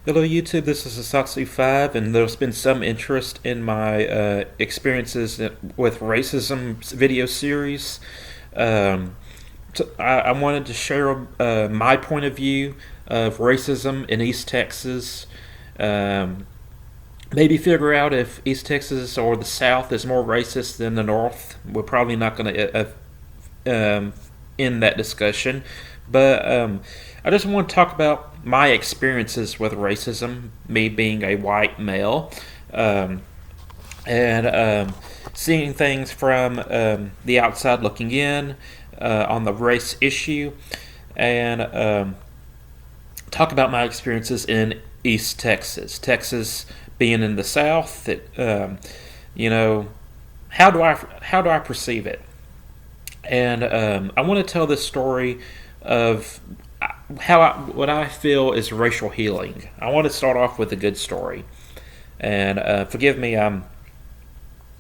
Hello YouTube, this is Asatsu5, and there's been some interest in my experiences with racism video series. Um, I wanted to share my point of view of racism in East Texas. Um, Maybe figure out if East Texas or the South is more racist than the North. We're probably not going to end that discussion. But I just want to talk about my experiences with racism, me being a white male, um, and seeing things from the outside looking in on the race issue, and talk about my experiences in East Texas. Texas being in the South, you know, how do I perceive it? And I want to tell this story of what I feel is racial healing. I want to start off with a good story. And forgive me, I'm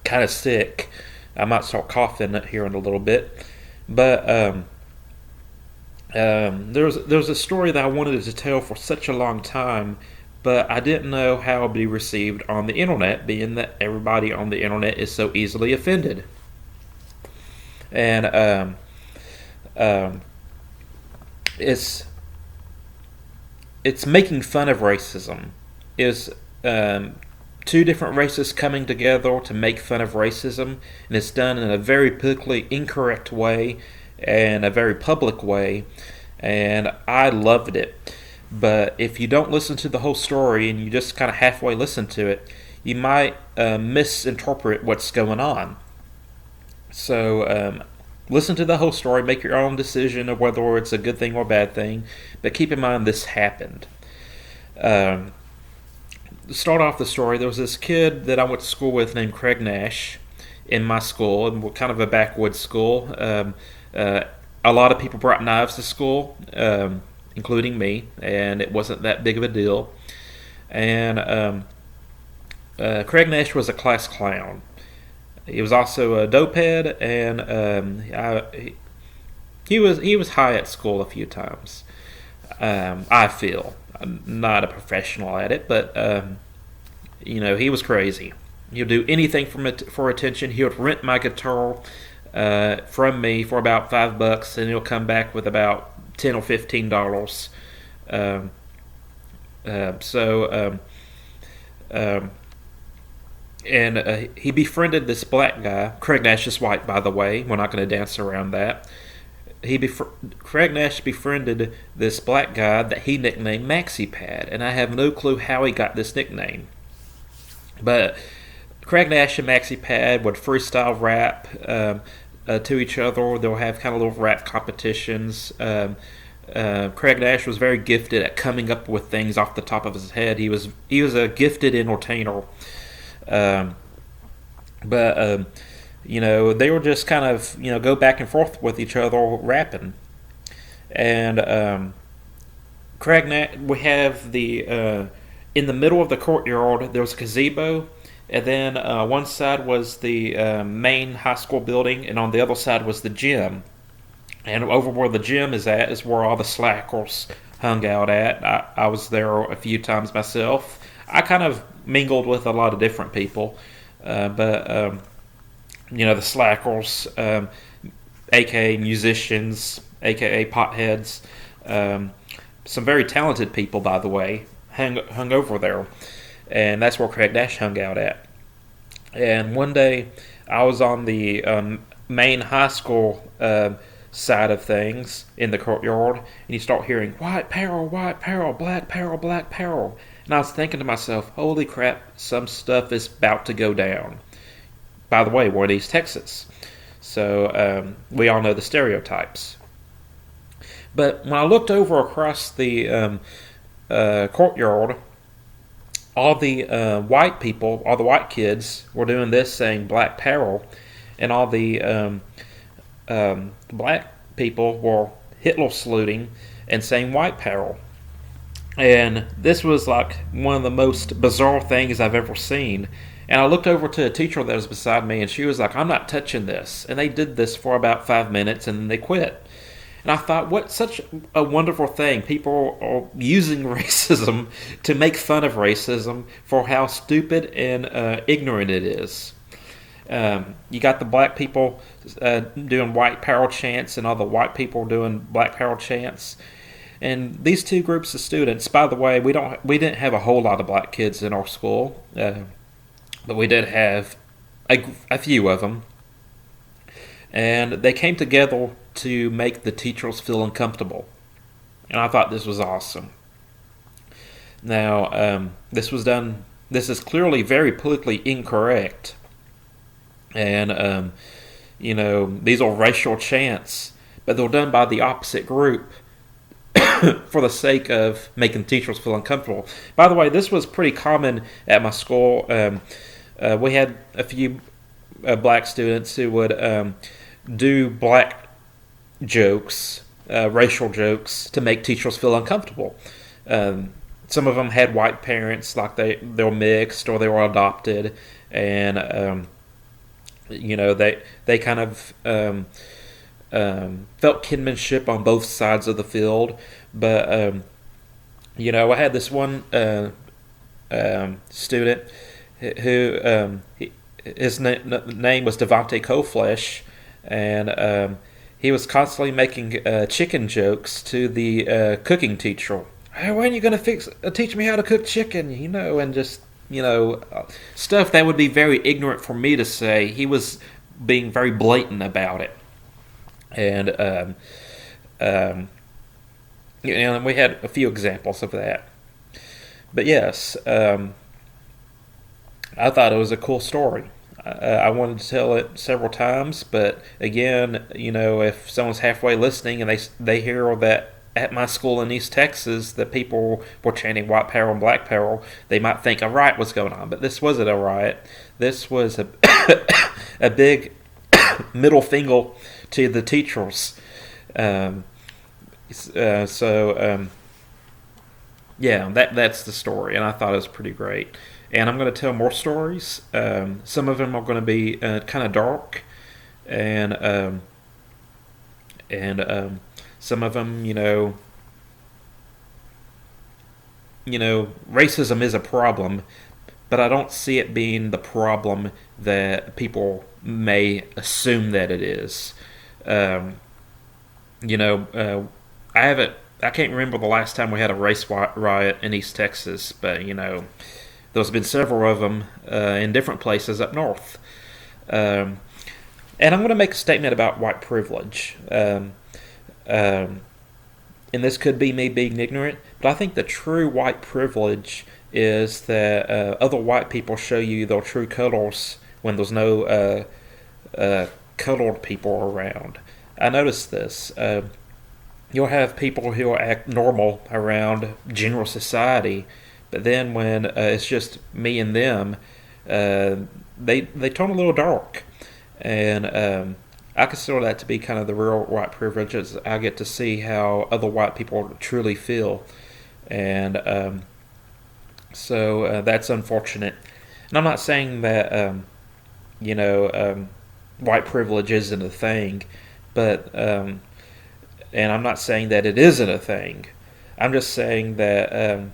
kind of sick. I might start coughing here in a little bit. But there's a story that I wanted to tell for such a long time, but I didn't know how it would be received on the internet, being that everybody on the internet is so easily offended. And um, it's it's making fun of racism. Is two different races coming together to make fun of racism, and it's done in a very politically incorrect way and a very public way, and I loved it. But if you don't listen to the whole story and you just kind of halfway listen to it, you might misinterpret what's going on. So listen to the whole story, make your own decision of whether it's a good thing or a bad thing. But keep in mind this happened. Um, to start off the story, there was this kid that I went to school with named Craig Nash in my school, and we're kind of a backwoods school. Uh, a lot of people brought knives to school, including me, and it wasn't that big of a deal. And Craig Nash was a class clown. He was also a dopehead, and he was high at school a few times. I feel I'm not a professional at it, but he was crazy. He'd do anything for attention. He would rent my guitar from me for about $5, and he'll come back with about $10 or $15. Um, so um, and he befriended this black guy. Craig Nash is white, by the way. We're not going to dance around that. Craig Nash befriended this black guy that he nicknamed Maxi Pad, and I have no clue how he got this nickname. But Craig Nash and Maxi Pad would freestyle rap to each other. They'll have kind of little rap competitions. Craig Nash was very gifted at coming up with things off the top of his head. He was a gifted entertainer. Um, but they were just kind of go back and forth with each other rapping. And we have the in the middle of the courtyard there was a gazebo, and then one side was the main high school building, and on the other side was the gym. And over where the gym is at is where all the slackers hung out at. I was there a few times myself. I kind of mingled with a lot of different people, but the slackers, aka musicians, aka potheads, some very talented people, by the way, hung over there, and that's where Craig Nash hung out at. And one day, I was on the main high school side of things in the courtyard, and you start hearing white peril, black peril, black peril. And I was thinking to myself, holy crap, some stuff is about to go down. By the way, we're in East Texas, so we all know the stereotypes. But when I looked over across the courtyard, all the white people, all the white kids were doing this, saying black peril, and all the black people were Hitler saluting and saying white peril. And this was like one of the most bizarre things I've ever seen. And I looked over to a teacher that was beside me, and she was like, I'm not touching this. And they did this for about 5 minutes, and then they quit. And I thought, what such a wonderful thing. People are using racism to make fun of racism for how stupid and ignorant it is. You got the black people doing white power chants and all the white people doing black power chants. And these two groups of students, by the way, we didn't have a whole lot of black kids in our school, but we did have a few of them. And they came together to make the teachers feel uncomfortable. And I thought this was awesome. Now, this is clearly very politically incorrect. And, these are racial chants, but they're done by the opposite group for the sake of making teachers feel uncomfortable. By the way, this was pretty common at my school. We had a few black students who would do black jokes, racial jokes, to make teachers feel uncomfortable. Some of them had white parents, like they were mixed or they were adopted, and they kind of felt kinship on both sides of the field. But I had this one student who his name was Devontae Coflesh, and he was constantly making chicken jokes to the cooking teacher. Hey, when are you going to teach me how to cook chicken? And just stuff that would be very ignorant for me to say. He was being very blatant about it, and we had a few examples of that. But yes, I thought it was a cool story. I wanted to tell it several times, but again, if someone's halfway listening and they hear that at my school in East Texas that people were chanting white power and black power, they might think a riot was going on. But this wasn't a riot. This was a a big middle finger to the teachers. That's the story, and I thought it was pretty great. And I'm going to tell more stories. Some of them are going to be kind of dark, and some of them, racism is a problem, but I don't see it being the problem that people may assume that it is. I can't remember the last time we had a race riot in East Texas, but there's been several of them in different places up north. And I'm going to make a statement about white privilege. And this could be me being ignorant, but I think the true white privilege is that other white people show you their true colors when there's no colored people around. I noticed this. You'll have people who act normal around general society, but then when it's just me and them, they turn a little dark. And I consider that to be kind of the real white privilege. Is I get to see how other white people truly feel. And so that's unfortunate. And I'm not saying that, white privilege isn't a thing, but, and I'm not saying that it isn't a thing. I'm just saying that,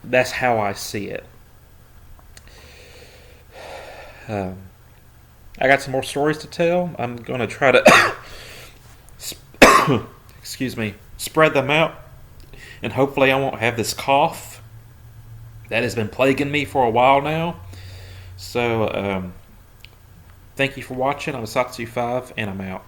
that's how I see it. I got some more stories to tell. I'm going to try to, spread them out. And hopefully I won't have this cough that has been plaguing me for a while now. So, thank you for watching. I'm Satsu5, and I'm out.